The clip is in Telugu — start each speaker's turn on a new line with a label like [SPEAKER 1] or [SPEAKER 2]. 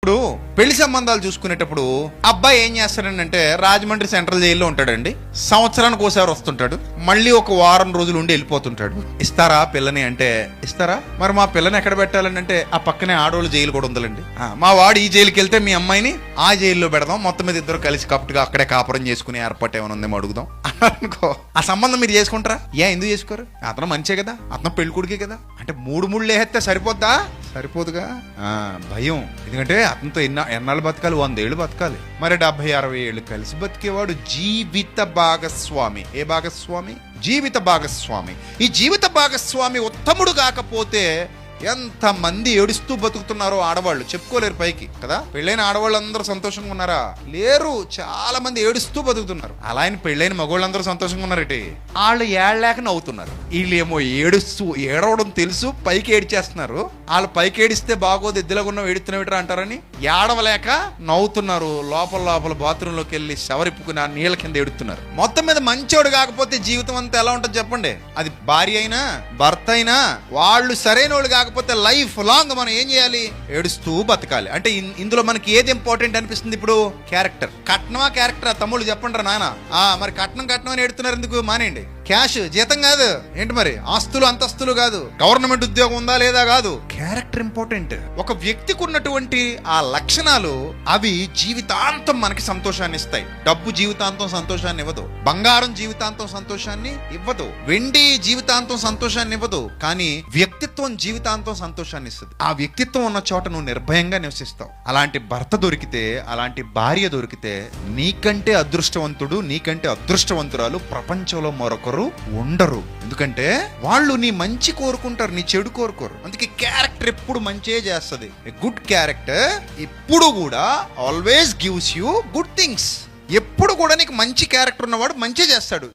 [SPEAKER 1] ఇప్పుడు పెళ్లి సంబంధాలు చూసుకునేటప్పుడు అబ్బాయి ఏం చేస్తాడంటే రాజమండ్రి సెంట్రల్ జైల్లో ఉంటాడండి. సంవత్సరానికి ఒకసారి వస్తుంటాడు, మళ్ళీ ఒక వారం రోజులు ఉండి వెళ్ళిపోతుంటాడు. ఇస్తారా పిల్లని అంటే ఇస్తారా? మరి మా పిల్లని ఎక్కడ పెట్టాలని అంటే ఆ పక్కనే ఆడోళ్ళు జైలు కూడా ఉందండి. మా వాడు ఈ జైలుకి వెళ్తే మీ అమ్మాయిని ఆ జైల్లో పెడదాం, మొత్తం మీద ఇద్దరు కలిసి కప్పుగా అక్కడే కాపురం చేసుకునే ఏర్పాటు ఏమైనా ఉందేమో అడుగుదాం అనుకో. ఆ సంబంధం మీరు చేసుకుంటారా? ఎందుకు చేసుకోరు? అతను మంచే కదా, అతను పెళ్లి కొడుకే కదా. అంటే మూడు వేస్తే సరిపోద్దా? సరిపోదుగా. భయం. ఎందుకంటే అతనితో ఎన్నాళ్ళు బతకాలి? 100 ఏళ్ళు బతకాలి. మరి 70-60 ఏళ్ళు కలిసి బతికేవాడు జీవిత భాగస్వామి. ఏ భాగస్వామి? జీవిత భాగస్వామి. ఈ జీవిత భాగస్వామి ఉత్తముడు కాకపోతే ఎంతమంది ఏడుస్తూ బతుకుతున్నారో ఆడవాళ్ళు చెప్పుకోలేరు పైకి కదా. పెళ్ళైన ఆడవాళ్ళు అందరూ సంతోషంగా ఉన్నారా? లేరు. చాలా మంది ఏడుస్తూ బతుకుతున్నారు. అలా ఆయన పెళ్ళైన మగవాళ్ళందరూ సంతోషంగా ఉన్నారటి. వాళ్ళు ఏడలేక నవ్వుతున్నారు. వీళ్ళేమో ఏడవడం తెలుసు, పైకి ఏడిచేస్తున్నారు. వాళ్ళు పైకి ఏడిస్తే బాగోదు, ఎద్దులాగా ఉన్న ఏడుతున్నావిట్రా అంటారని ఏడవలేక నవ్వుతున్నారు. లోపల బాత్రూంలోకి వెళ్ళి షవరిప్పుకుని ఆ నీళ్ళ కింద ఏడుతున్నారు. మొత్తం మీద మంచోడు కాకపోతే జీవితం అంతా ఎలా ఉంటుంది చెప్పండి? అది భార్య అయినా భర్త అయినా వాళ్ళు సరైన వాళ్ళు కాకపోతే లైఫ్ లాంగ్ మనం ఏం చేయాలి? ఏడుస్తూ బతకాలి. అంటే ఇందులో మనకి ఏది ఇంపార్టెంట్ అనిపిస్తుంది ఇప్పుడు? క్యారెక్టర్. కట్నమా క్యారెక్టరా? తమ్ముళ్ళు చెప్పండి రా నాన్న. మరి కట్నం అని ఏడుతున్నారు ఎందుకు? మానేయండి. క్యాష్ జీతం కాదు ఏంటి, మరి ఆస్తులు అంతస్తులు కాదు, గవర్నమెంట్ ఉద్యోగం ఉందా లేదా కాదు, క్యారెక్టర్ ఇంపార్టెంట్. ఒక వ్యక్తికి ఉన్నటువంటి ఆ లక్షణాలు అవి జీవితాంతం మనకి సంతోషాన్ని ఇస్తాయి. డబ్బు జీవితాంతం సంతోషాన్ని ఇవ్వదు, బంగారం జీవితాంతం సంతోషాన్ని ఇవ్వదు, వెండి జీవితాంతం సంతోషాన్ని ఇవ్వదు, కానీ వ్యక్తిత్వం జీవితాంతం సంతోషాన్ని ఇస్తుంది. ఆ వ్యక్తిత్వం ఉన్న చోట నువ్వు నిర్భయంగా నివసిస్తావు. అలాంటి భర్త దొరికితే, అలాంటి భార్య దొరికితే నీకంటే అదృష్టవంతుడు, నీకంటే అదృష్టవంతురాలు ప్రపంచంలో మరొకరు ఉండరు. ఎందుకంటే వాళ్ళు నీ మంచి కోరుకుంటారు, నీ చెడు కోరుకోరు. అందుకే క్యారెక్టర్ ఎప్పుడు మంచే చేస్తుంది. గుడ్ క్యారెక్టర్ ఎప్పుడు కూడా always gives you good things. ఎప్పుడు కూడా నీకు మంచి క్యారెక్టర్ ఉన్నవాడు మంచి చేస్తాడు.